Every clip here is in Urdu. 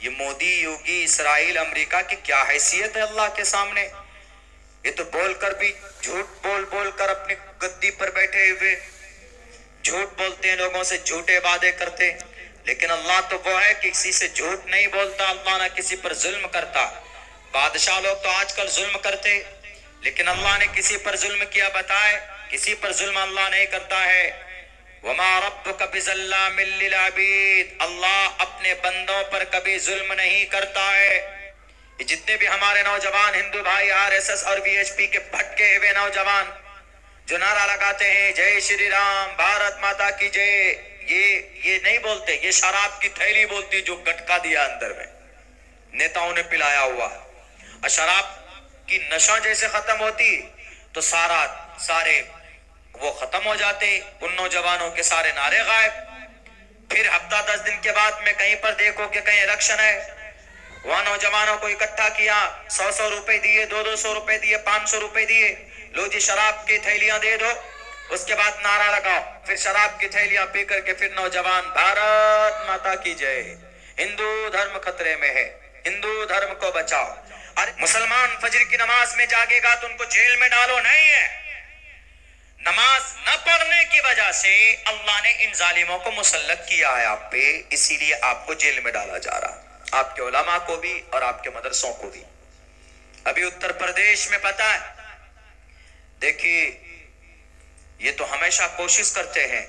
یہ مودی، یوگی، اسرائیل، امریکہ کی کیا حیثیت ہے اللہ کے سامنے؟ یہ تو بول کر بھی جھوٹ بول بول کر اپنی گدی پر بیٹھے ہوئے جھوٹ بولتے ہیں، لوگوں سے جھوٹے وعدے کرتے. لیکن اللہ تو وہ ہے کہ کسی سے جھوٹ نہیں بولتا، اللہ نہ کسی پر ظلم کرتا. بادشاہ لوگ تو آج کل ظلم کرتے، لیکن اللہ نے کسی پر ظلم کیا بتائے؟ کسی پر ظلم اللہ نہیں کرتا ہے. وَمَا رَبُّكَ بِظَلَّامٍ لِّلْعَبِيدِ، اللہ اپنے بندوں پر کبھی ظلم نہیں کرتا ہے. یہ جتنے بھی ہمارے نوجوان ہندو بھائی RSS اور VHP کے بھٹکے ہوئے نوجوان جو نعرہ لگاتے ہیں جے شری رام، بھارت ماتا کی جے، یہ نہیں بولتے، یہ شراب کی تھیلی بولتی جو گٹکا دیا اندر میں نیتاؤں نے پلایا ہوا. اور شراب کی نشہ جیسے ختم ہوتی تو سارے وہ ختم ہو جاتے، ان نوجوانوں کے سارے نعرے غائب. پھر ہفتہ 10 دن کے بعد میں کہیں پر دیکھو کہ کہیں الیکشن ہے، وہاں نوجوانوں کو اکٹھا کیا، 100 روپے دیے، 200 روپے دیے، 500 روپے دیے، لو جی شراب کی تھیلیاں دے دو. اس کے بعد نعرہ لگاؤ، پھر شراب کی تھیلیاں پی کر کے پھر نوجوان بھارت ماتا کی جے، ہندو دھرم خطرے میں ہے، ہندو دھرم کو بچاؤ. اور مسلمان فجر کی نماز میں جاگے گا تو ان کو جیل میں ڈالو نہیں ہے. نماز نہ پڑھنے کی وجہ سے اللہ نے ان ظالموں کو مسلط کیا ہے آپ پہ، اسی لیے آپ کو جیل میں ڈالا جا رہا، آپ کے علماء کو بھی اور آپ کے مدرسوں کو بھی. ابھی اتر پردیش میں پتہ ہے، دیکھیے یہ تو ہمیشہ کوشش کرتے ہیں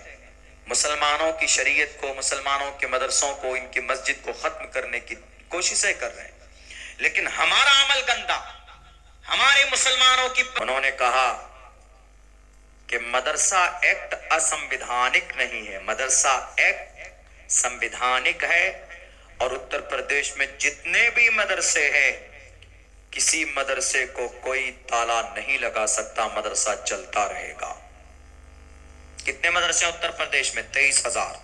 مسلمانوں کی شریعت کو، مسلمانوں کے مدرسوں کو، ان کی مسجد کو ختم کرنے کی کوششیں کر رہے ہیں. لیکن ہمارا عمل گندا، ہمارے مسلمانوں کی. انہوں نے کہا کہ مدرسہ ایکٹ اسمویدھانک نہیں ہے، مدرسہ ایکٹ سمویدھانک ہے. اور اتر پردیش میں جتنے بھی مدرسے ہیں کسی مدرسے کو کوئی تالا نہیں لگا سکتا، مدرسہ چلتا رہے گا. کتنے مدرسے ہیں اتر پردیش میں؟ 23,000.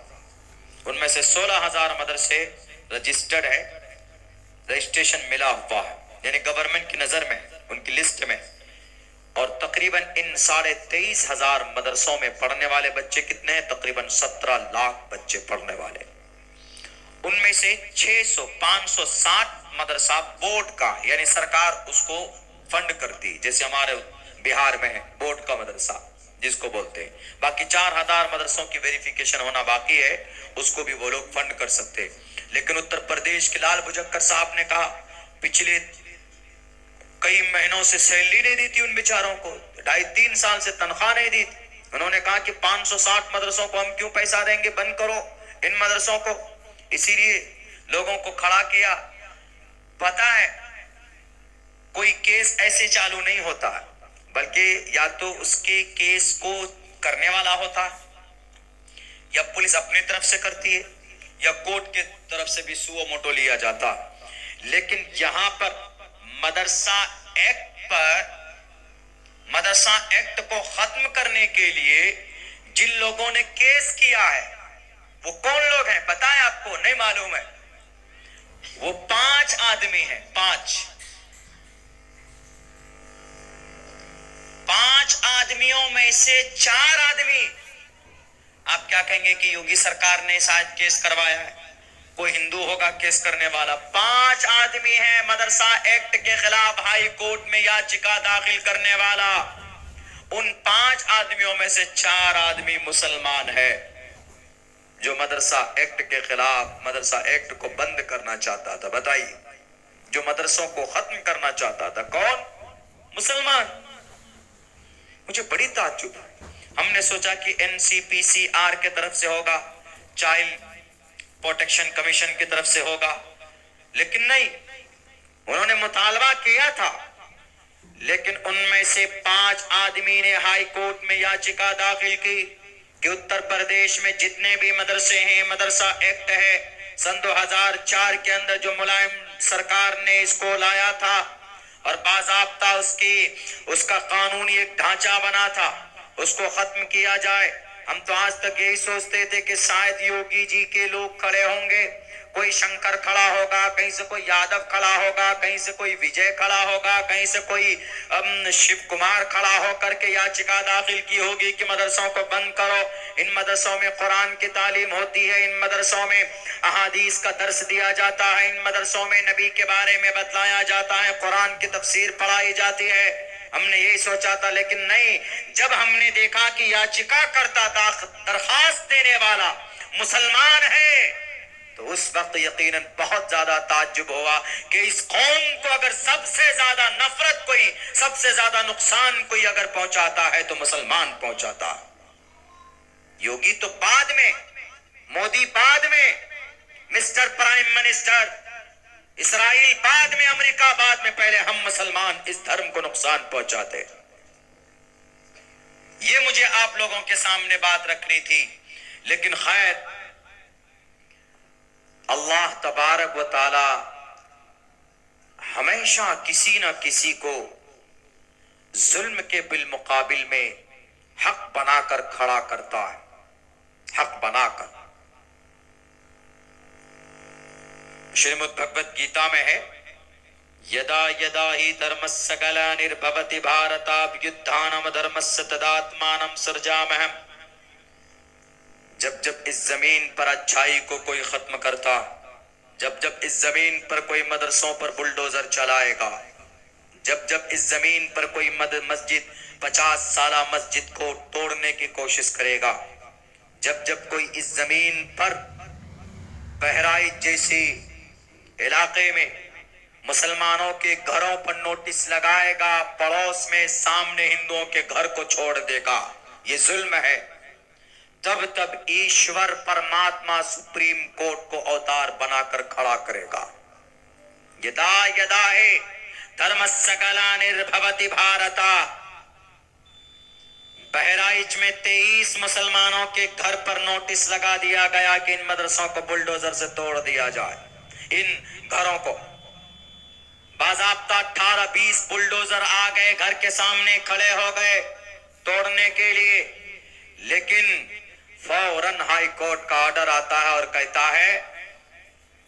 ان میں سے 16,000 مدرسے رجسٹرڈ ہے، رجسٹریشن ملا ہوا ہے، یعنی گورنمنٹ کی نظر میں، ان کی لسٹ میں. اور تقریباً ان 23,500 مدرسوں میں پڑھنے والے بچے کتنے ہیں؟ تقریباً 17 لاکھ بچے پڑھنے والے. ان میں سے 560 مدرسہ بورڈ کا، یعنی سرکار اس کو فنڈ کرتی، جیسے ہمارے بہار میں ہے بورڈ کا مدرسہ جس کو بولتے ہیں. باقی 4,000 مدرسوں کی ویریفیکیشن ہونا باقی ہے، اس کو بھی وہ لوگ فنڈ کر سکتے. لیکن اتر پردیش کے لال بھجکر صاحب نے کہا پچھلے کئی مہینوں سے سیلری نہیں دی تھی ان بیچاروں کو، 2.5-3 سال سے تنخواہ نہیں دی تھی. انہوں نے کہا کہ 560 مدرسوں کو ہم کیوں پیسہ دیں گے، بند کرو ان مدرسوں کو. اسی لیے لوگوں کو کھڑا کیا. پتہ ہے کوئی کیس ایسے چالو نہیں ہوتا، بلکہ یا تو اس کے کیس کو کرنے والا ہوتا یا پولیس اپنی طرف سے کرتی ہے یا کورٹ کی طرف سے بھی سو موٹو لیا جاتا. لیکن یہاں پر مدرسہ ایکٹ کو ختم کرنے کے لیے جن لوگوں نے کیس کیا ہے وہ کون لوگ ہیں پتہ ہے آپ کو؟ نہیں معلوم ہے. وہ 5 آدمی ہیں، 5 آدمیوں میں سے 4 آدمی. آپ کیا کہیں گے کہ یوگی سرکار نے شاید کیس کروایا ہے، کوئی ہندو ہوگا کیس کرنے والا. 5 آدمی ہیں مدرسہ ایکٹ کے خلاف ہائی کورٹ میں یاچکا داخل کرنے والا. ان 5 آدمیوں میں سے 4 آدمی مسلمان ہے. جو مدرسہ ایکٹ کے خلاف، مدرسہ ایکٹ کو بند کرنا چاہتا تھا. بتائیے، جو مدرسوں کو ختم کرنا چاہتا تھا کون؟ مسلمان. مجھے بڑی تعجب ہے. ہم نے سوچا کہ NCPCR کے طرف سے ہوگا، چائلڈ پروٹیکشن کمیشن کی طرف سے ہوگا، لیکن نہیں. انہوں نے مطالبہ کیا تھا، لیکن ان میں سے 5 آدمی نے ہائی کورٹ میں یاچکا داخل کی کہ اتر پردیش میں جتنے بھی مدرسے ہیں، مدرسہ ایکٹ ہے سن 2004 کے اندر جو ملائم سرکار نے اس کو لایا تھا اور باضابطہ اس کا قانونی ایک ڈھانچہ بنا تھا، اس کو ختم کیا جائے. ہم تو آج تک یہی سوچتے تھے کہ شاید یوگی جی کے لوگ کھڑے ہوں گے، کوئی شنکر کھڑا ہوگا، کہیں سے کوئی یادو کھڑا ہوگا، کہیں سے کوئی وجے کھڑا ہوگا، کہیں سے کوئی شیو کمار کھڑا ہو کر کے یاچکا داخل کی ہوگی کہ مدرسوں کو بند کرو، ان مدرسوں میں قرآن کی تعلیم ہوتی ہے، ان مدرسوں میں احادیث کا درس دیا جاتا ہے، ان مدرسوں میں نبی کے بارے میں بتلایا جاتا ہے، قرآن کی تفسیر پڑھائی جاتی ہے۔ ہم نے یہی سوچا تھا، لیکن نہیں، جب ہم نے دیکھا کہ یاچکا کرتا درخواست دینے والا مسلمان ہے، تو اس وقت یقیناً بہت زیادہ تعجب ہوا کہ اس قوم کو اگر سب سے زیادہ نفرت کوئی، سب سے زیادہ نقصان کوئی اگر پہنچاتا ہے تو مسلمان پہنچاتا ہے۔ یوگی تو بعد میں، مودی بعد میں، مسٹر پرائم منسٹر، اسرائیل بعد میں، امریکہ بعد میں، پہلے ہم مسلمان اس دھرم کو نقصان پہنچاتے۔ یہ مجھے آپ لوگوں کے سامنے بات رکھنی تھی، لیکن خیر اللہ تبارک و تعالی ہمیشہ کسی نہ کسی کو ظلم کے بالمقابل میں حق بنا کر کھڑا کرتا ہے، حق بنا کر۔ شریمد بھگوت گیتا میں ہے، یدا یدا ہی دھرمسّ گلانربھوتی بھارتابھیدھانم دھرمسّ تداتمانم سرجامہم۔ جب جب اس زمین پر اچھائی کو کوئی ختم کرتا، جب جب اس زمین پر کوئی مدرسوں پر بلڈوزر چلائے گا، جب جب اس زمین پر کوئی مسجد 50 سالہ مسجد کو توڑنے کی کوشش کرے گا، جب جب کوئی اس زمین پر بہرائچ جیسی علاقے میں مسلمانوں کے گھروں پر نوٹس لگائے گا، پڑوس میں سامنے ہندوؤں کے گھر کو چھوڑ دے گا، یہ ظلم ہے، تب تب ایشور پرماتما سپریم کورٹ کو اوتار بنا کر کھڑا کرے گا۔ یدا یدا ہے دھرمسّ گلانربھوتی بھارتا۔ بہرائچ میں 23 مسلمانوں کے گھر پر نوٹس لگا دیا گیا کہ ان مدرسوں کو بلڈوزر سے توڑ دیا جائے، ان گھروں کو باضابطہ 18-20 بلڈوزر آ گئے، گھر کے سامنے کھڑے ہو گئے توڑنے کے لیے، لیکن فوراً ہائی کورٹ کا آرڈر آتا ہے اور کہتا ہے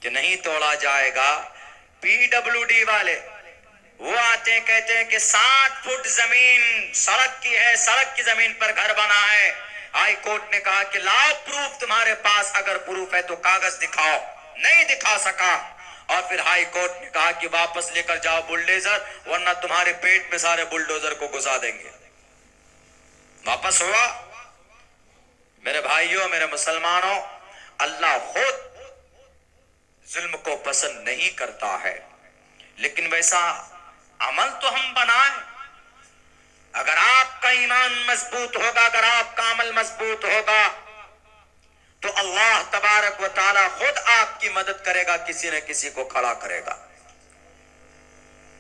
کہ نہیں توڑا جائے گا۔ پی ڈبلیو ڈی والے وہ آتے ہیں، کہتے ہیں کہ 60 فٹ زمین سڑک کی ہے، سڑک کی زمین پر گھر بنا ہے۔ ہائی کورٹ نے کہا کہ لاؤ پروف، تمہارے پاس اگر پروف ہے تو کاغذ دکھاؤ، نہیں دکھا سکا، اور پھر ہائی کورٹ نے کہا کہ واپس لے کر جاؤ بلڈوزر، ورنہ تمہارے پیٹ میں سارے بلڈوزر کو گھسا دیں گے۔ واپس ہوا۔ میرے بھائیوں، میرے مسلمانوں، اللہ خود ظلم کو پسند نہیں کرتا ہے، لیکن ویسا عمل تو ہم بنائیں۔ اگر آپ کا ایمان مضبوط ہوگا، اگر آپ کا عمل مضبوط ہوگا، تو اللہ تبارک و تعالی خود آپ کی مدد کرے گا، کسی نہ کسی کو کھڑا کرے گا۔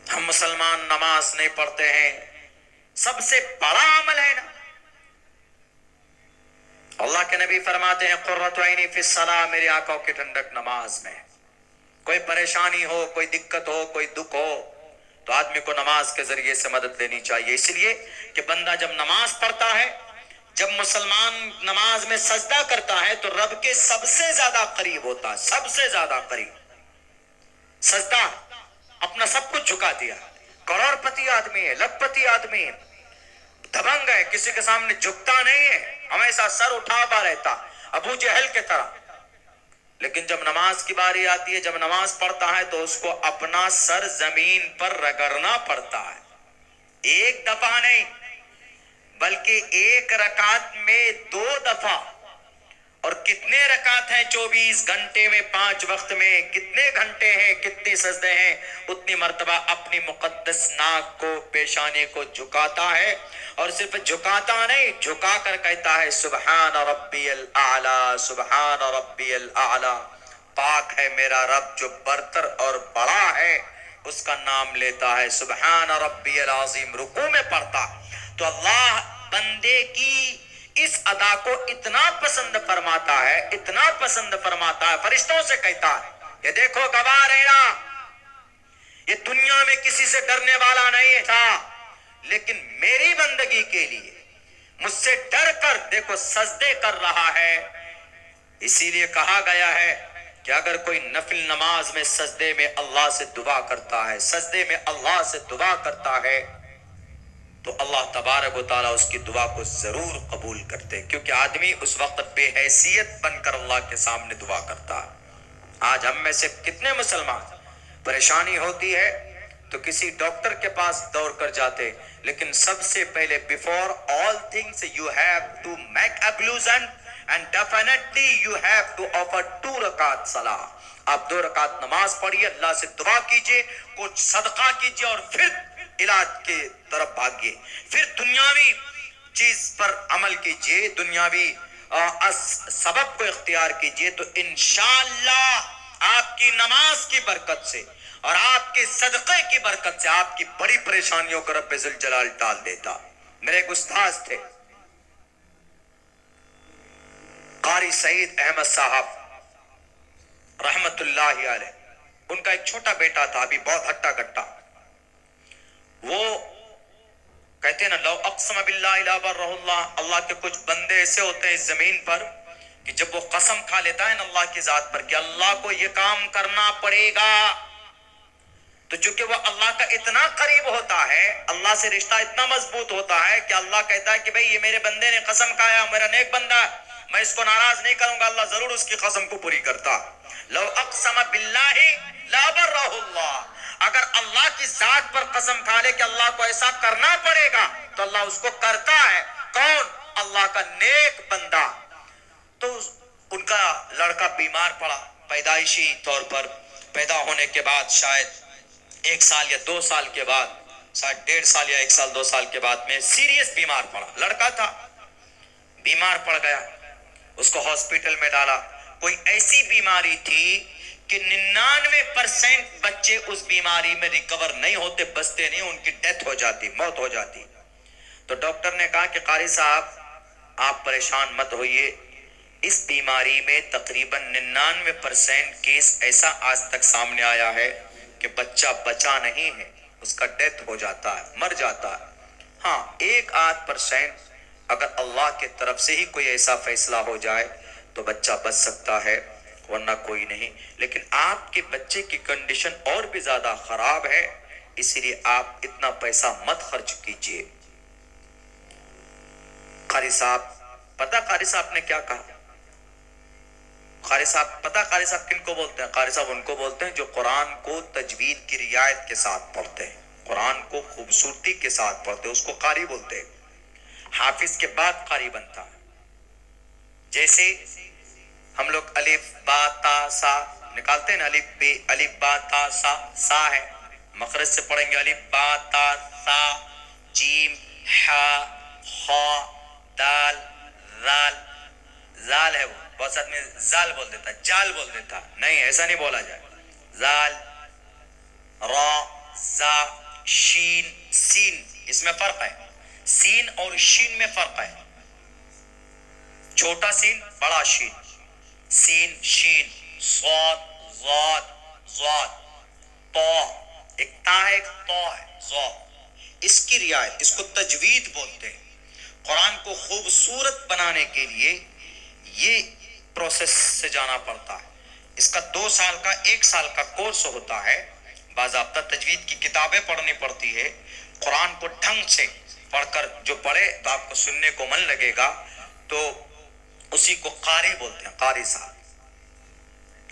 ہم مسلمان نماز نہیں پڑھتے ہیں، سب سے بڑا عمل ہے نا۔ اللہ کے نبی فرماتے ہیں قرۃ عینی فی الصلاۃ، میری آنکھوں کی ٹھنڈک نماز میں۔ کوئی پریشانی ہو، کوئی دقت ہو، کوئی دکھ ہو، تو آدمی کو نماز کے ذریعے سے مدد لینی چاہیے، اس لیے کہ بندہ جب نماز پڑھتا ہے، جب مسلمان نماز میں سجدہ کرتا ہے تو رب کے سب سے زیادہ قریب ہوتا ہے، سب سے زیادہ قریب۔ سجدہ اپنا سب کچھ جھکا دیا، کروڑ پتی آدمی ہے، لکھ پتی آدمی ہے، دبنگ ہے، کسی کے سامنے جھکتا نہیں ہے، ہمیشہ سر اٹھا ہوا رہتا، ابو جہل کے طرح۔ لیکن جب نماز کی باری آتی ہے، جب نماز پڑھتا ہے تو اس کو اپنا سر زمین پر رگڑنا پڑتا ہے، ایک دفعہ نہیں بلکہ ایک رکعت میں 2 دفعہ۔ اور کتنے رکعت ہیں 24 گھنٹے میں، 5 وقت میں کتنے گھنٹے ہیں، کتنی سجدے ہیں، اتنی مرتبہ اپنی مقدس ناک کو، پیشانے کو جھکاتا ہے، اور صرف جھکاتا نہیں، جھکا کر کہتا ہے سبحان ربی الاعلی، سبحان ربی الاعلی، پاک ہے میرا رب جو برتر اور بڑا ہے، اس کا نام لیتا ہے سبحان ربی العظیم، رکوع میں پڑھتا۔ تو اللہ بندے کی اس ادا کو اتنا پسند فرماتا ہے، اتنا پسند فرماتا ہے، فرشتوں سے کہتا ہے کہ دیکھو گواہ رہنا، یہ دنیا میں کسی سے ڈرنے والا نہیں تھا، لیکن میری بندگی کے لیے مجھ سے ڈر کر دیکھو سجدے کر رہا ہے۔ اسی لیے کہا گیا ہے کہ اگر کوئی نفل نماز میں سجدے میں اللہ سے دعا کرتا ہے، سجدے میں اللہ سے دعا کرتا ہے، تو اللہ تبارک و تعالیٰ اس کی دعا کو ضرور قبول کرتے ہیں، کیونکہ آدمی اس وقت بے حیثیت بن کر اللہ کے سامنے دعا کرتا ہے۔ آج ہم میں سے کتنے مسلمان پریشانی ہوتی ہے تو کسی ڈاکٹر کے پاس دوڑ کر جاتے، لیکن سب سے پہلے before all things you have to make ablution and definitely you have to offer 2 رکعت صلاح۔ آپ 2 رکعت نماز پڑھیے، اللہ سے دعا کیجئے، کچھ صدقہ کیجئے، اور پھر علاج کے طرف بھاگیے، پھر دنیاوی چیز پر عمل کیجئے، دنیاوی سبب کو اختیار کیجئے، تو انشاءاللہ آپ کی نماز کی برکت سے اور آپ کے صدقے کی برکت سے آپ کی بڑی پریشانیوں کو رب ذوالجلال ٹال دیتا۔ میرے ایک استاذ تھے قاری سعید احمد صاحب رحمت اللہ علیہ، ان کا ایک چھوٹا بیٹا تھا، ابھی بہت ہٹا کٹا۔ وہ کہتے ہیں نا، لو اقسم باللہ لا برہ اللہ، اللہ کے کچھ بندے ایسے ہوتے ہیں اس زمین پر کہ جب وہ قسم کھا لیتا ہے نا اللہ کی ذات پر کہ اللہ کو یہ کام کرنا پڑے گا، تو چونکہ وہ اللہ کا اتنا قریب ہوتا ہے، اللہ سے رشتہ اتنا مضبوط ہوتا ہے کہ اللہ کہتا ہے کہ بھئی یہ میرے بندے نے قسم کھایا، میرا نیک بندہ ہے، میں اس کو ناراض نہیں کروں گا، اللہ ضرور اس کی قسم کو پوری کرتا۔ لو اقسم باللہ لا برہ اللہ، اگر اللہ کی ذات پر قسم کھا لے کہ اللہ کو ایسا کرنا پڑے گا تو اللہ اس کو کرتا ہے۔ کون؟ اللہ کا نیک بندہ۔ تو ان کا لڑکا بیمار پڑا، پیدائشی طور پر پیدا ہونے کے بعد شاید 1 سال یا 2 سال کے بعد، شاید 1.5 سال یا 1 سال 2 سال کے بعد میں سیریس بیمار پڑا، لڑکا تھا بیمار پڑ گیا، اس کو ہاسپٹل میں ڈالا۔ کوئی ایسی بیماری تھی کہ 99% بچے اس بیماری میں ریکور نہیں ہوتے، بچتے نہیں، ان کی ڈیتھ ہو جاتی، موت ہو جاتی۔ تو ڈاکٹر نے کہا کہ قاری صاحب آپ پریشان مت ہوئیے، اس بیماری میں تقریباً 99% کیس ایسا آج تک سامنے آیا ہے کہ بچہ بچا نہیں ہے، اس کا ڈیتھ ہو جاتا ہے، مر جاتا ہے۔ ہاں 1-8% اگر اللہ کے طرف سے ہی کوئی ایسا فیصلہ ہو جائے تو بچہ بچ سکتا ہے، ورنہ کوئی نہیں۔ لیکن آپ کے بچے کی کنڈیشن اور بھی زیادہ خراب ہے، اسی لیے آپ اتنا پیسہ مت خرچ کیجئے۔ قاری صاحب پتہ قاری صاحب نے کیا کہا؟ قاری صاحب پتہ قاری صاحب کن کو بولتے ہیں؟ قاری صاحب ان کو بولتے ہیں جو قرآن کو تجوید کی رعایت کے ساتھ پڑھتے ہیں، قرآن کو خوبصورتی کے ساتھ پڑھتے ہیں، اس کو قاری بولتے ہیں۔ حافظ کے بعد قاری بنتا ہے۔ جیسے ہم لوگ الف با تا سا نکالتے ہیں نا، الف با تا سا، سا ہے، مخرج سے پڑھیں گے الف با تا سا، جیم ہا خا دال زال، زال ہے، وہ بہت آدمی زال بول دیتا ہے، جال بول دیتا ہے، نہیں ایسا نہیں بولا جائے۔ زال، را، زا، شین، سین، اس میں فرق ہے، سین اور شین میں فرق ہے، چھوٹا سین بڑا شین، سین شین، صاد ضاد ضاد، تو ایک تا ہے ایک تو ہے، ضاد، اس کی رعایت، اس کو تجوید بولتے ہیں۔ قرآن کو خوبصورت بنانے کے لیے یہ پروسیس سے جانا پڑتا ہے، اس کا 2 سال کا 1 سال کا کورس ہوتا ہے، باضابطہ تجوید کی کتابیں پڑھنی پڑتی ہے، قرآن کو ڈھنگ سے پڑھ کر جو پڑھے تو آپ کو سننے کو من لگے گا، تو اسی کو قاری بولتے ہیں، قاری صاحب،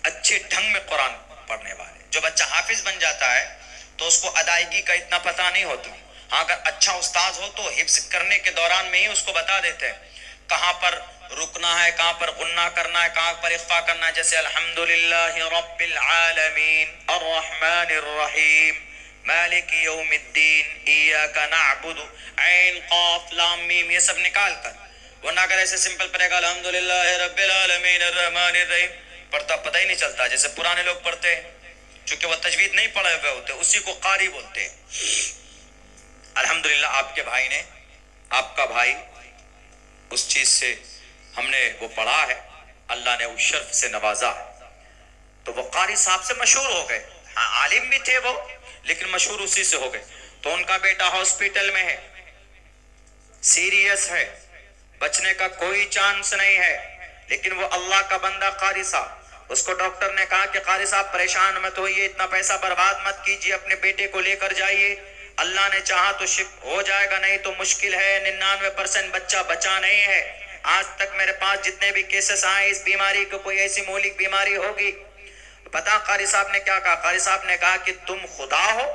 اچھے ڈھنگ میں قرآن پڑھنے والے۔ جو بچہ حافظ بن جاتا ہے تو اس کو ادائیگی کا اتنا پتہ نہیں ہوتا، ہاں اگر اچھا استاذ ہو تو حفظ کرنے کے دوران میں ہی اس کو بتا دیتے ہیں کہاں پر رکنا ہے، کہاں پر غنہ کرنا ہے، کہاں پر اخفا کرنا ہے، جیسے الحمدللہ رب العالمین الرحمن الرحیم مالک یوم الدین ایاک نعبد عین قاف لام میم، یہ سب نکال کر، ورنہ اگر ایسے سمپل پڑھے گا الحمدللہ رب العالمین الرحمن الرحیم، پڑھتا پتہ ہی نہیں چلتا، جیسے پرانے لوگ پڑھتے ہیں، چونکہ وہ تجوید نہیں پڑھے ہوئے ہوتے، اسی کو قاری بولتے ہیں۔ الحمدللہ آپ کے بھائی نے، آپ کا بھائی اس چیز سے ہم نے وہ پڑھا ہے، اللہ نے اس شرف سے نوازا، تو وہ قاری صاحب سے مشہور ہو گئے، ہاں عالم بھی تھے وہ لیکن مشہور اسی سے ہو گئے۔ تو ان کا بیٹا ہاسپٹل میں ہے، سیریس ہے، بچنے کا کوئی چانس نہیں ہے، لیکن وہ اللہ کا بندہ قاری صاحب اس کو ڈاکٹر نے کہا کہ قاری صاحب پریشان مت ہوئیے، اتنا پیسہ برباد مت کیجیے، اپنے بیٹے کو لے کر جائیے، اللہ نے چاہا تو شفا ہو جائے گا، نہیں تو مشکل ہے، 99% بچہ بچا نہیں ہے۔ آج تک میرے پاس جتنے بھی کیسز آئے اس بیماری کو، کوئی ایسی مہلک بیماری ہوگی۔ پتا قاری صاحب نے کیا کہا؟ قاری صاحب نے کہا کہ تم خدا ہو؟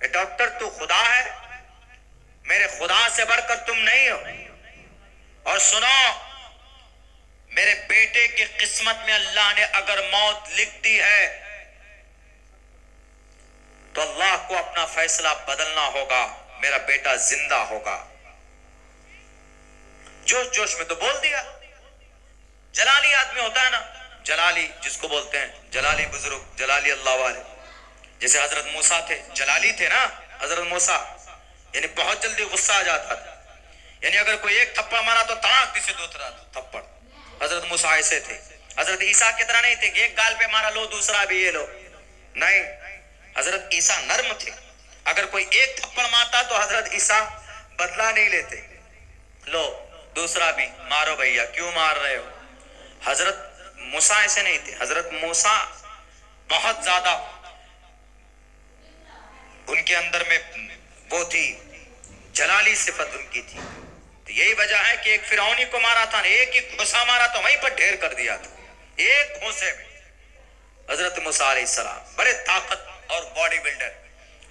اے ڈاکٹر تو خدا ہے؟ میرے خدا سے بڑھ کر تم نہیں ہو۔ اور سنو، میرے بیٹے کی قسمت میں اللہ نے اگر موت لکھ دی ہے تو اللہ کو اپنا فیصلہ بدلنا ہوگا، میرا بیٹا زندہ ہوگا۔ جوش جوش میں تو بول دیا۔ جلالی آدمی ہوتا ہے نا، جلالی جس کو بولتے ہیں، جلالی بزرگ، جلالی اللہ والے، جیسے حضرت موسیٰ تھے، جلالی تھے نا حضرت موسیٰ، یعنی بہت جلدی غصہ آ جاتا تھا، یعنی اگر کوئی ایک تھپڑ مارا تو تڑاک سے دوسرا تھپڑ۔ حضرت موسیٰ ایسے تھے۔ حضرت عیسیٰ کی طرح نہیں تھے کہ ایک گال پہ مارا لو دوسرا بھی یہ لو، نہیں، حضرت عیسیٰ نرم تھے، اگر کوئی ایک تھپڑ مارتا تو حضرت عیسیٰ بدلہ نہیں لیتے، لو دوسرا بھی مارو بھیا، کیوں مار رہے ہو۔ حضرت موسیٰ ایسے نہیں تھے۔ حضرت موسیٰ بہت زیادہ ان کے اندر میں وہ تھی، جلالی صفت ان کی تھی۔ تو یہی وجہ ہے کہ ایک فرعونی کو مارا تھا، ایک ہی گھسا مارا تو وہیں پر ڈھیر کر دیا تھا، ایک گھوسے میں۔ حضرت موسیٰ علیہ السلام بڑے طاقت اور باڈی بلڈر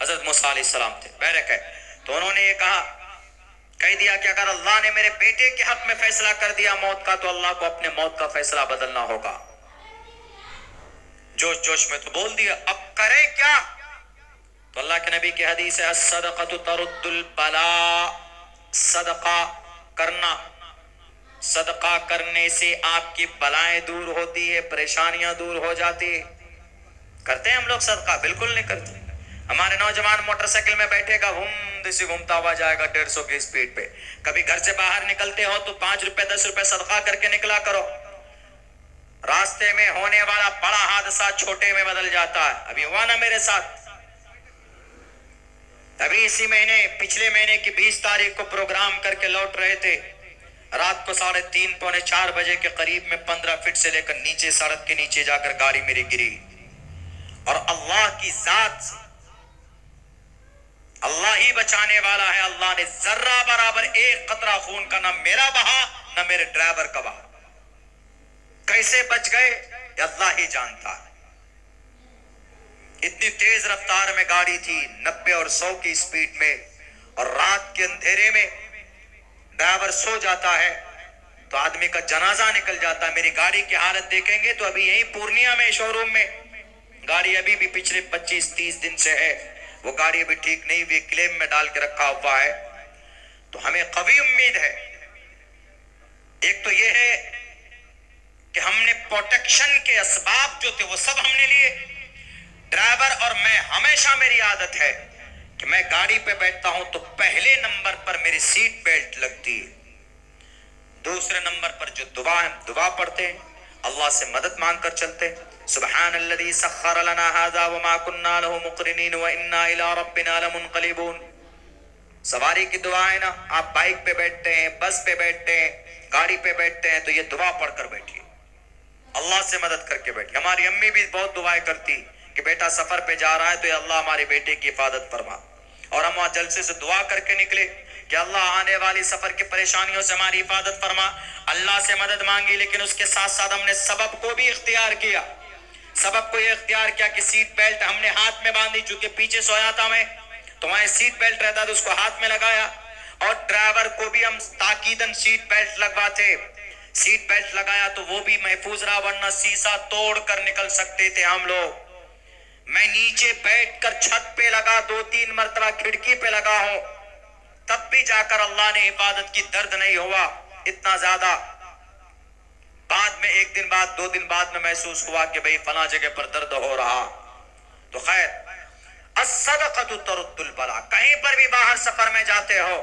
حضرت موسیٰ علیہ السلام تھے، بہرک ہے۔ تو انہوں نے یہ کہہ دیا کہ اگر اللہ نے میرے بیٹے کے حق میں فیصلہ کر دیا موت کا تو اللہ کو اپنے موت کا فیصلہ بدلنا ہوگا۔ جوش جوش میں تو بول دیا، اب کریں کیا؟ تو اللہ کے نبی کی حدیث ہے، الصدقۃ ترد البلاء، صدقہ کرنا، صدقہ کرنے سے آپ کی بلائیں دور ہوتی ہے، پریشانیاں دور ہو جاتی ہے۔ کرتے ہیں ہم لوگ صدقہ؟ بالکل نہیں کرتے۔ ہمارے نوجوان موٹر سائیکل میں بیٹھے گا، سے گھومتا ہوا جائے گا 150 کی سپیڈ پہ۔ کبھی گھر سے باہر نکلتے ہو تو 5 روپے 10 روپے صدقہ کر کے نکلا کرو، راستے میں ہونے والا بڑا حادثہ چھوٹے میں بدل جاتا ہے۔ ابھی ہوا نا میرے ساتھ، ابھی اسی مہینے، پچھلے مہینے کی 20 تاریخ کو پروگرام کر کے لوٹ رہے تھے، رات کو 3:30 پونے 4 بجے کے قریب میں 15 فٹ سے لے کر نیچے سڑک کے نیچے جا کر گاڑی میری گری، اور اللہ کی ذات سے، اللہ ہی بچانے والا ہے، اللہ نے ذرہ برابر ایک قطرہ خون کا نہ میرا بہا نہ میرے ڈرائیور کا بہا۔ کیسے بچ گئے یہ اللہ ہی جانتا ہے۔ اتنی تیز رفتار میں گاڑی تھی، 90 اور 100 کی سپیڈ میں، اور رات کے اندھیرے میں ڈرائیور سو جاتا ہے تو آدمی کا جنازہ نکل جاتا ہے۔ میری گاڑی کی حالت دیکھیں گے تو ابھی یہیں پورنیہ میں شو روم میں گاڑی ابھی بھی پچھلے 25-30 دن سے ہے، وہ گاڑی ابھی ٹھیک نہیں ہوئی، کلیم میں ڈال کے رکھا ہوا ہے۔ تو ہمیں قوی امید ہے، ایک تو یہ ہے کہ ہم نے پروٹیکشن کے اسباب جو تھے وہ سب ہم نے لیے۔ ڈرائیور اور میں، ہمیشہ میری عادت ہے کہ میں گاڑی پہ بیٹھتا ہوں تو پہلے نمبر پر میری سیٹ بیلٹ لگتی ہے، دوسرے نمبر پر جو دعا پڑھتے ہیں، اللہ سے مدد مانگ کر چلتے ہیں، سبحان الذی سخر لنا ھذا وما كنا له مقرنین وانا الى ربنا لمنقلبون۔ سواری کی دعا ہے نا، آپ بائک پہ بیٹھتے ہیں، بس پہ بیٹھتے ہیں، گاڑی پہ بیٹھتے ہیں تو یہ دعا پڑھ کر بیٹھیے، اللہ سے مدد کر کے بیٹھیے۔ ہماری امی بھی بہت دعائیں کرتی کہ بیٹا سفر پہ جا رہا ہے تو یا اللہ ہمارے بیٹے کی حفاظت فرما، اور ہم وہاں جلسے سے دعا کر کے نکلے کہ اللہ آنے والی سفر کی پریشانیوں سے ہماری حفاظت فرما، اللہ سے مدد مانگی، لیکن اس کے ساتھ ساتھ ہم نے سبب کو بھی اختیار کیا۔ سبب کو یہ اختیار کیا کہ سیٹ بیلٹ ہم نے ہاتھ میں باندھی، چونکہ پیچھے سویا تھا میں تو وہاں سیٹ بیلٹ رہتا تو اس کو ہاتھ میں لگایا، اور ڈرائیور کو بھی ہم تاکیدن سیٹ بیلٹ لگواتے، سیٹ بیلٹ لگایا تو وہ بھی محفوظ رہا، ورنہ شیشہ توڑ کر نکل سکتے تھے ہم لوگ۔ میں نیچے بیٹھ کر چھت پہ لگا، 2-3 مرتبہ کھڑکی پہ لگا ہوں، تب بھی جا کر اللہ نے حفاظت کی، درد نہیں ہوا اتنا زیادہ۔ بعد میں 1 دن بعد 2 دن بعد میں محسوس ہوا کہ بھئی فلاں جگہ پر درد ہو رہا۔ تو خیر، الصدقۃ ترد البلاء، کہیں پر بھی باہر سفر میں جاتے ہو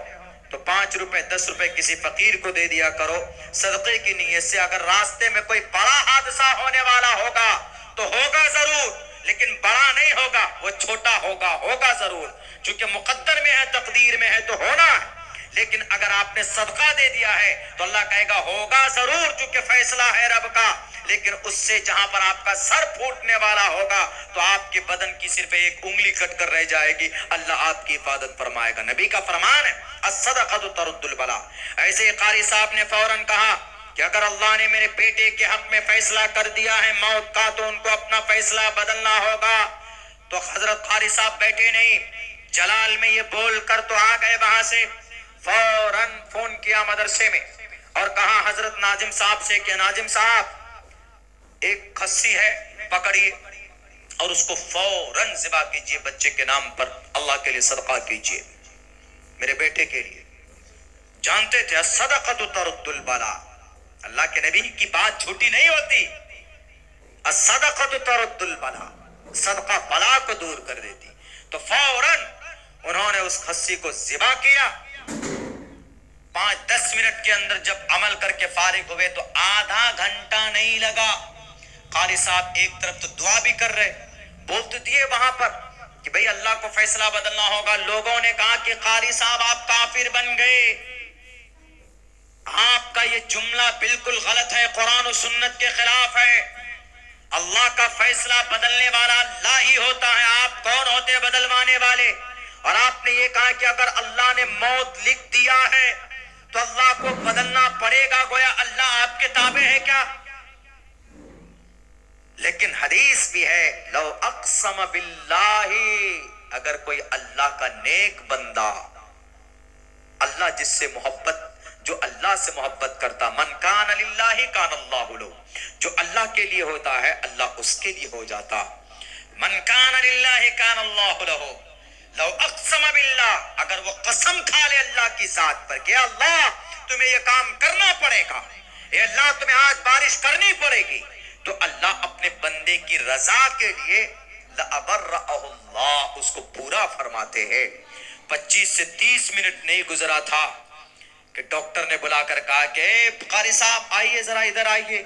تو 5 روپے 10 روپے کسی فقیر کو دے دیا کرو صدقے کی نیت سے۔ اگر راستے میں کوئی بڑا حادثہ ہونے والا ہوگا تو ہوگا ضرور، لیکن بڑا نہیں ہوگا، وہ چھوٹا ہوگا ضرور، چونکہ مقدر میں ہے، تقدیر میں ہے تو ہونا ہے۔ لیکن اگر آپ نے صدقہ دے دیا ہے تو اللہ کہے گا ہوگا ضرور، چونکہ فیصلہ ہے رب کا، لیکن اس سے جہاں پر آپ کا سر پھوٹنے والا ہوگا تو آپ کے بدن کی صرف ایک انگلی کٹ کر رہ جائے گی، اللہ آپ کی حفاظت فرمائے گا۔ نبی کا فرمان ہے الصدقۃ ترد البلا۔ ایسے ہی قاری صاحب نے فوراً کہا کہ اگر اللہ نے میرے بیٹے کے حق میں فیصلہ کر دیا ہے موت کا تو ان کو اپنا فیصلہ بدلنا ہوگا۔ تو حضرت قاری صاحب بیٹھے نہیں، جلال میں یہ بول کر تو آ گئے وہاں سے، فوراً فون کیا مدرسے میں اور کہا حضرت ناظم صاحب سے کہ ناظم صاحب ایک خصی ہے پکڑیے اور اس کو فوراً ذبح کیجئے، بچے کے نام پر اللہ کے لیے صدقہ کیجئے، میرے بیٹے کے لیے۔ جانتے تھے الصدقۃ ترد البلا، اللہ کے نبی کی بات جھوٹی نہیں ہوتی، الصدقۃ ترد البلا، صدقہ بلا کو دور کر دیتی۔ تو فوراً انہوں نے اس خصی کو ذبح کیا۔ 5-10 منٹ کے اندر جب عمل کر کے فارغ ہوئے تو آدھا گھنٹہ نہیں لگا۔ قاری صاحب ایک طرف تو دعا بھی کر رہے، بولتے دیے وہاں پر کہ بھئی اللہ کو فیصلہ بدلنا ہوگا۔ لوگوں نے کہا کہ قاری صاحب آپ کافر بن گئے، آپ کا یہ جملہ بالکل غلط ہے، قرآن و سنت کے خلاف ہے، اللہ کا فیصلہ بدلنے والا اللہ ہی ہوتا ہے، آپ کون ہوتے بدلوانے والے؟ اور آپ نے یہ کہا کہ اگر اللہ نے موت لکھ دیا ہے تو اللہ کو بدلنا پڑے گا، گویا اللہ آپ کے تابع ہے کیا؟ لیکن حدیث بھی ہے لو اقسم باللہ، اگر کوئی اللہ کا نیک بندہ، اللہ جس سے محبت، جو اللہ سے محبت کرتا، من کان للہ کان اللہ لہ، جو اللہ کے لیے ہوتا ہے اللہ اس کے لیے ہو جاتا، من کان للہ کان اللہ لہ، لو اقسم باللہ، اگر وہ قسم کھا لے اللہ کی ذات پر کہ اللہ تمہیں یہ کام کرنا پڑے گا، اے اللہ تمہیں آج بارش کرنی پڑے گی، تو اللہ اپنے بندے کی رضا کے لیے لَأَبَرَّأَهُ اللَّهُ، اس کو پورا فرماتے ہیں۔ 25 سے 30 منٹ نہیں گزرا تھا کہ ڈاکٹر نے بلا کر کہا کہ اے قاری صاحب آئیے ذرا ادھر آئیے،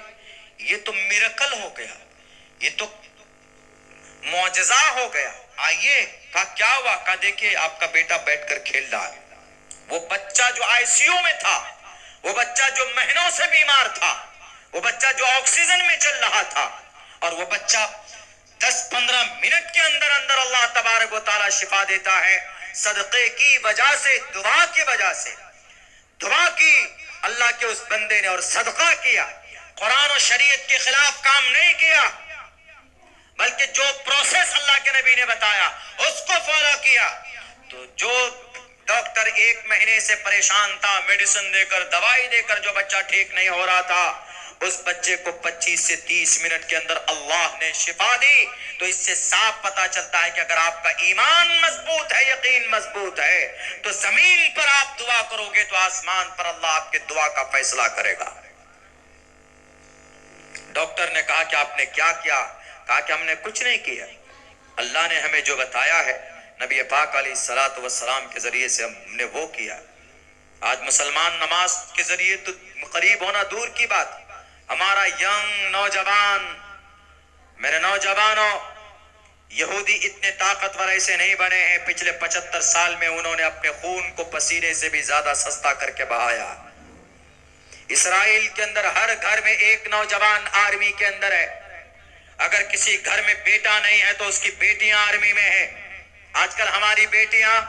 یہ تو میریکل ہو گیا، یہ تو معجزہ ہو گیا، آئیے۔ کہا کیا ہوا؟ کہا دیکھیے آپ کا بیٹا بیٹھ کر کھیل رہا ہے، وہ بچہ جو آئی سی یو میں تھا، وہ بچہ جو مہینوں سے بیمار تھا، وہ بچہ جو آکسیجن میں چل رہا تھا، اور وہ بچہ 10-15 منٹ کے اندر اندر اللہ تبارک و تعالی شفا دیتا ہے، صدقے کی وجہ سے، دعا کی وجہ سے۔ دعا کی اللہ کے اس بندے نے اور صدقہ کیا، قرآن و شریعت کے خلاف کام نہیں کیا، بلکہ جو پروسیس اللہ کے نبی نے بتایا اس کو فالو کیا۔ تو جو ڈاکٹر 1 مہینے سے پریشان تھا، میڈیسن دے کر، دوائی دے کر جو بچہ ٹھیک نہیں ہو رہا تھا، اس بچے کو 25 سے 30 منٹ کے اندر اللہ نے شفا دی۔ تو اس سے صاف پتا چلتا ہے کہ اگر آپ کا ایمان مضبوط ہے، یقین مضبوط ہے، تو زمین پر آپ دعا کرو گے تو آسمان پر اللہ آپ کے دعا کا فیصلہ کرے گا۔ ڈاکٹر نے کہا کہ آپ نے کیا کیا؟ کہا کہ ہم نے کچھ نہیں کیا، اللہ نے ہمیں جو بتایا ہے نبی پاک علیہ الصلوۃ والسلام کے ذریعے سے ہم نے وہ کیا۔ آج مسلمان نماز کے ذریعے تو قریب ہونا دور کی بات، ہمارا ینگ نوجوان، میرے نوجوانوں، یہودی اتنے طاقتور ایسے نہیں بنے ہیں، پچھلے 75 سال میں انہوں نے اپنے خون کو پسینے سے بھی زیادہ سستا کر کے بہایا۔ اسرائیل کے اندر ہر گھر میں ایک نوجوان آرمی کے اندر ہے، اگر کسی گھر میں بیٹا نہیں ہے تو اس کی بیٹیاں آرمی میں ہیں۔ آج کل ہماری بیٹیاں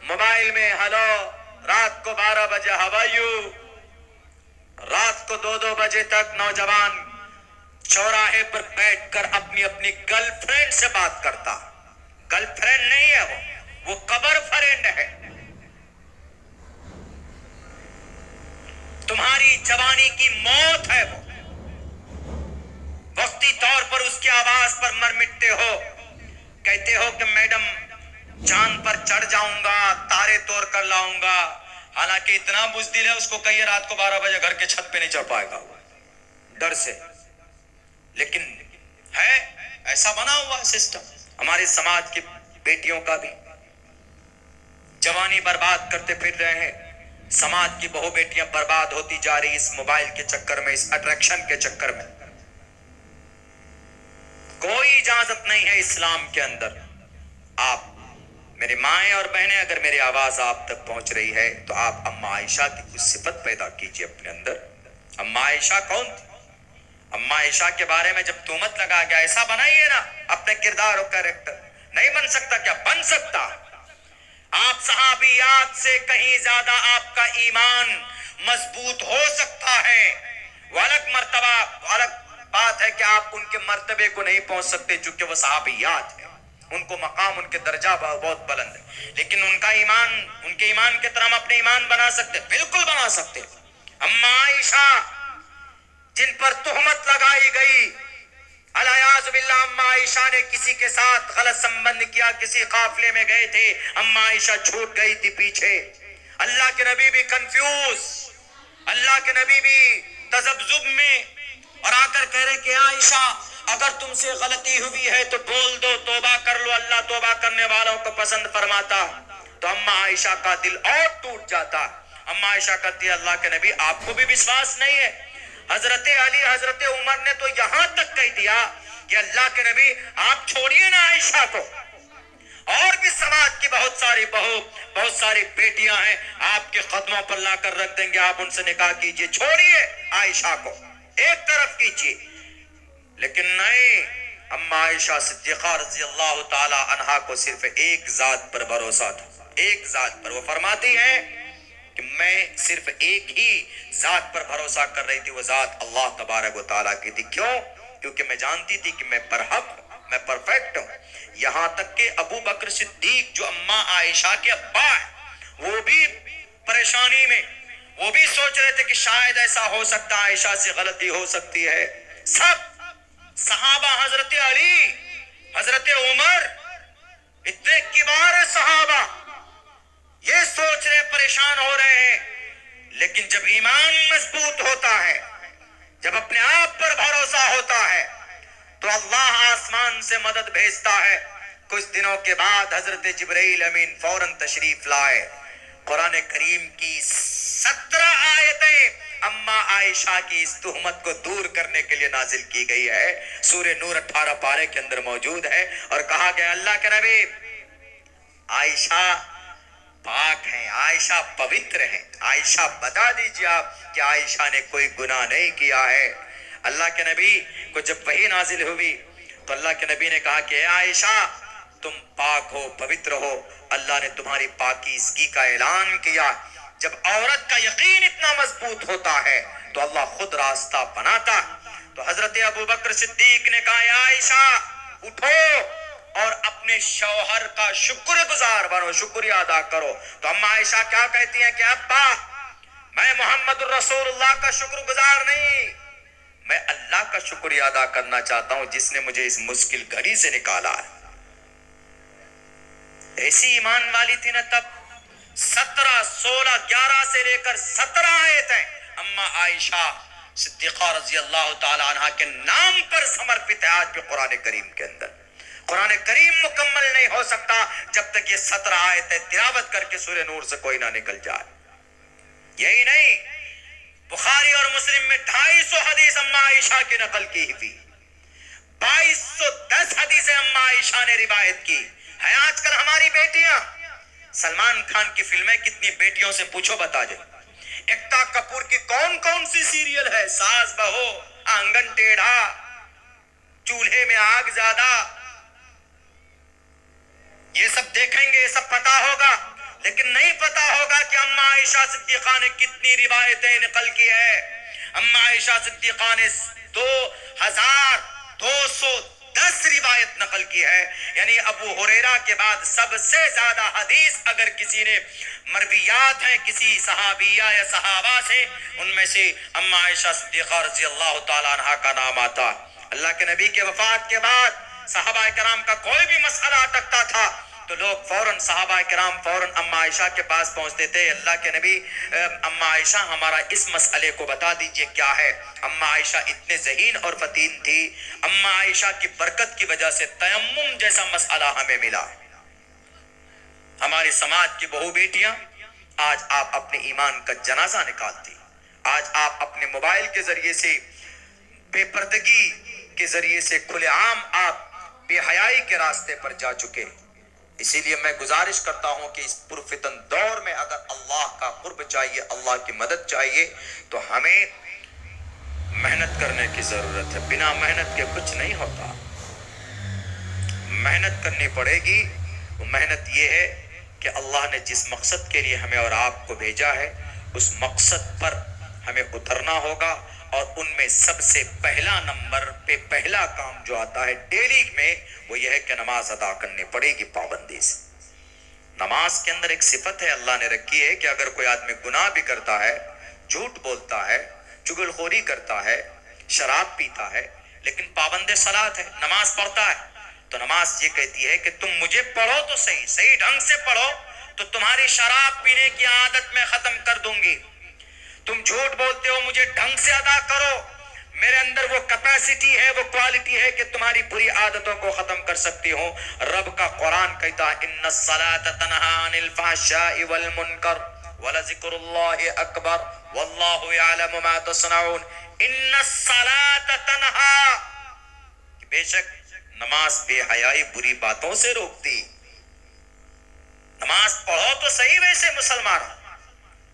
موبائل میں ہلو، رات کو 12 بجے ہاؤ آر یو، رات کو 2-2 بجے تک نوجوان چوراہے پر بیٹھ کر اپنی اپنی گرل فرینڈ سے بات کرتا۔ گرل فرینڈ نہیں ہے وہ قبر فرینڈ ہے۔ تمہاری جوانی کی موت ہے وہ، وقتی طور پر اس کی آواز پر مر مٹتے ہو، کہتے ہو کہ میڈم چاند پر چڑھ جاؤں گا، تارے توڑ کر لاؤں گا، حالانکہ اتنا بزدل ہے اس کو کہیے رات کو 12 بجے گھر کے چھت پہ نہیں چڑھ پائے گا ڈر سے۔ لیکن ہے ایسا بنا ہوا سسٹم ہمارے سماج کی بیٹیوں کا بھی، جوانی برباد کرتے پھر رہے ہیں، سماج کی بہو بیٹیاں برباد ہوتی جا رہی اس موبائل کے چکر میں، اس اٹریکشن کے چکر میں۔ کوئی اجازت نہیں ہے اسلام کے اندر۔ آپ میرے مائیں اور بہنیں، اگر میری آواز آپ تک پہنچ رہی ہے تو آپ اما عائشہ کی کچھ صفت پیدا کیجئے اپنے اندر۔ اما عائشہ کون تھی؟ اما عائشہ کے بارے میں جب تہمت لگا گیا، ایسا بنائیے نا اپنے کردار اور کریکٹر. نہیں بن سکتا کیا؟ بن سکتا. آپ صحابیات سے کہیں زیادہ آپ کا ایمان مضبوط ہو سکتا ہے. وہ الگ مرتبہ، الگ بات ہے کہ آپ ان کے مرتبے کو نہیں پہنچ سکتے چونکہ وہ صحابیات ہیں، ان کو مقام، ان کے درجہ بہت بلند ہے، لیکن ان کا ایمان، ان کے ایمان کے طرح ہم اپنے ایمان بنا سکتے، بالکل بنا سکتے. اما عائشہ جن پر تہمت لگائی گئی، الیاذ باللہ، اما عائشہ نے کسی کے ساتھ غلط سمبند کیا، کسی قافلے میں گئے تھے، اما عائشہ چھوٹ گئی تھی پیچھے. اللہ کے نبی بھی کنفیوز، اللہ کے نبی بھی تذبذب میں، اور آ کر کہہ رہے کہ عائشہ اگر تم سے غلطی ہوئی ہے تو بول دو، توبہ کر لو، اللہ توبہ کرنے والوں کو پسند فرماتا. تو اما عائشہ کا دل اور ٹوٹ جاتا. اما عائشہ کہتی ہے اللہ کے نبی آپ کو بھی وشواس نہیں ہے؟ حضرت علی، حضرت عمر نے تو یہاں تک کہہ دیا کہ اللہ کے نبی آپ چھوڑیے نا عائشہ کو، اور بھی سماج کی بہت ساری بہو، بہت ساری بیٹیاں ہیں، آپ کے قدموں پر لا کر رکھ دیں گے، آپ ان سے نکاح کیجئے، چھوڑیے عائشہ کو، ایک طرف کیجئے. لیکن نہیں، اما عائشہ صدیقہ رضی اللہ تعالی عنہا کو صرف ایک ذات پر بھروسہ تھا، ایک ذات پر. وہ فرماتی ہیں کہ میں صرف ایک ہی ذات پر بھروسہ کر رہی تھی، وہ ذات اللہ تبارک و تعالیٰ کی تھی. کیوں؟ کیونکہ میں جانتی تھی کہ میں برحق ہوں، میں پرفیکٹ ہوں. یہاں تک کہ ابو بکر صدیق جو اما عائشہ کے ابا ہیں، وہ بھی پریشانی میں، وہ بھی سوچ رہے تھے کہ شاید ایسا ہو سکتا ہے، عائشہ سے غلطی ہو سکتی ہے. سب صحابہ، حضرت علی، حضرت عمر، اتنے کبار صحابہ یہ سوچ رہے، پریشان ہو رہے ہیں. لیکن جب ایمان مضبوط ہوتا ہے، جب اپنے آپ پر بھروسہ ہوتا ہے، تو اللہ آسمان سے مدد بھیجتا ہے. کچھ دنوں کے بعد حضرت جبرائیل امین فوراً تشریف لائے. قرآن کریم کی 17 آیتیں اما عائشہ کی اس تہمت کو دور کرنے کے لیے نازل کی گئی ہے. سورہ نور 18 پارے کے اندر موجود ہے، اور کہا گیا اللہ کے نبی عائشہ پاک ہیں، عائشہ پوتر ہیں. عائشہ بتا دیجئے آپ کہ عائشہ نے کوئی گناہ نہیں کیا ہے. اللہ کے نبی کو جب وحی نازل ہوئی تو اللہ کے نبی نے کہا کہ اے عائشہ تم پاک ہو، پوتر ہو، اللہ نے تمہاری پاکیزگی کا اعلان کیا. جب عورت کا یقین اتنا مضبوط ہوتا ہے تو اللہ خود راستہ بناتا. تو حضرت ابو بکر صدیق نے کہا اے عائشہ اٹھو اور اپنے شوہر کا شکر گزار بنو، شکریہ ادا کرو. تو اما عائشہ کیا کہتی ہیں کہ ابا میں محمد الرسول اللہ کا شکر گزار نہیں، میں اللہ کا شکریہ ادا کرنا چاہتا ہوں جس نے مجھے اس مشکل گھڑی سے نکالا ہے. ایسی ایمان والی تھی نا تب. 17، 16، 11 سے لے کر 17 آیتیں اما عائشہ صدیقہ رضی اللہ تعالی عنہ کے نام پر سمرپت ہے. آج بھی قرآن کریم کے اندر قرآن کریم مکمل نہیں ہو سکتا جب تک یہ 17 آیتیں تلاوت کر کے سورہ نور سے کوئی نہ نکل جائے. یہی نہیں، بخاری اور مسلم میں 250 حدیث اما عائشہ کی نقل کی ہوئی، 2210 حدیثیں اما عائشہ نے روایت کی ہے. آج کل ہماری بیٹیاں، سلمان خان کی فلمیں کتنی بیٹیوں سے پوچھو بتا جائے. ایکتا کپور کی کون کون سی سیریل ہے، ساس بہو، آنگن ٹیڑھا، چولہے میں آگ زیادہ، یہ سب دیکھیں گے، یہ سب پتا ہوگا. لیکن نہیں پتا ہوگا کہ اما عائشہ صدیقہ نے کتنی روایتیں نقل کی ہے. اما عائشہ صدیقہ نے 2210 روایت نقل کی ہے. یعنی ابو ہریرہ کے بعد سب سے زیادہ حدیث اگر کسی نے مرویات ہیں کسی صحابیہ یا صحابہ سے، ان میں سے اما عائشہ صدیقہ رضی اللہ تعالیٰ عنہ کا نام آتا. اللہ کے نبی کے وفات کے بعد صحابہ کرام کا کوئی بھی مسئلہ اٹکتا تھا تو لوگ فوراً، صحابہ کرام فوراً اما عائشہ کے پاس پہنچتے تھے. اللہ کے نبی اما عائشہ ہمارا اس مسئلے کو بتا دیجئے کیا ہے. اما عائشہ اتنے ذہین اور فطین تھی، اما عائشہ کی برکت کی وجہ سے تیمم جیسا مسئلہ ہمیں ملا. ہماری سماج کی بہو بیٹیاں آج آپ اپنے ایمان کا جنازہ نکالتی، آج آپ اپنے موبائل کے ذریعے سے، بے پردگی کے ذریعے سے کھلے عام آپ بے حیائی کے راستے پر جا چکے. اسی لیے میں گزارش کرتا ہوں کہ اس پرفتن دور میں اگر اللہ کا قرب چاہیے، اللہ کی مدد چاہیے، تو ہمیں محنت کرنے کی ضرورت ہے، بنا محنت کے کچھ نہیں ہوتا، محنت کرنی پڑے گی۔ وہ محنت یہ ہے کہ اللہ نے جس مقصد کے لیے ہمیں اور آپ کو بھیجا ہے اس مقصد پر ہمیں اترنا ہوگا، اور ان میں سب سے پہلا نمبر پہ پہلا کام جو آتا ہے ڈیلی میں وہ یہ ہے کہ نماز ادا کرنی پڑے گی پابندی سے۔ نماز کے اندر ایک صفت ہے اللہ نے رکھی ہے کہ اگر کوئی آدمی گناہ بھی کرتا ہے، جھوٹ بولتا ہے، چغل خوری کرتا ہے، شراب پیتا ہے، لیکن پابند صلاۃ ہے، نماز پڑھتا ہے، تو نماز یہ کہتی ہے کہ تم مجھے پڑھو تو صحیح، صحیح ڈھنگ سے پڑھو تو تمہاری شراب پینے کی عادت میں ختم کر دوں گی۔ تم جھوٹ بولتے ہو، مجھے ڈھنگ سے ادا کرو، میرے اندر وہ کیپیسٹی ہے، وہ کوالٹی ہے کہ تمہاری بری عادتوں کو ختم کر سکتی ہوں۔ رب کا قرآن کہتا ہے ان الصلاۃ تنہی عن الفحشاء والمنکر ولذکر اللہ اکبر واللہ یعلم ما تصنعون۔ ان الصلاۃ تنہی، بے شک نماز بے حیائی بری باتوں سے روکتی۔ نماز پڑھو تو صحیح، ویسے مسلمان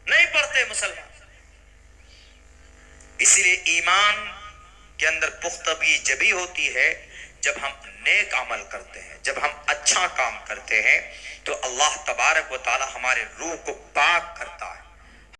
نہیں پڑھتے مسلمان۔ اسی لیے ایمان کے اندر پختگی جبھی ہوتی ہے جب ہم نیک عمل کرتے ہیں، جب ہم اچھا کام کرتے ہیں تو اللہ تبارک و تعالی ہمارے روح کو پاک کرتا ہے۔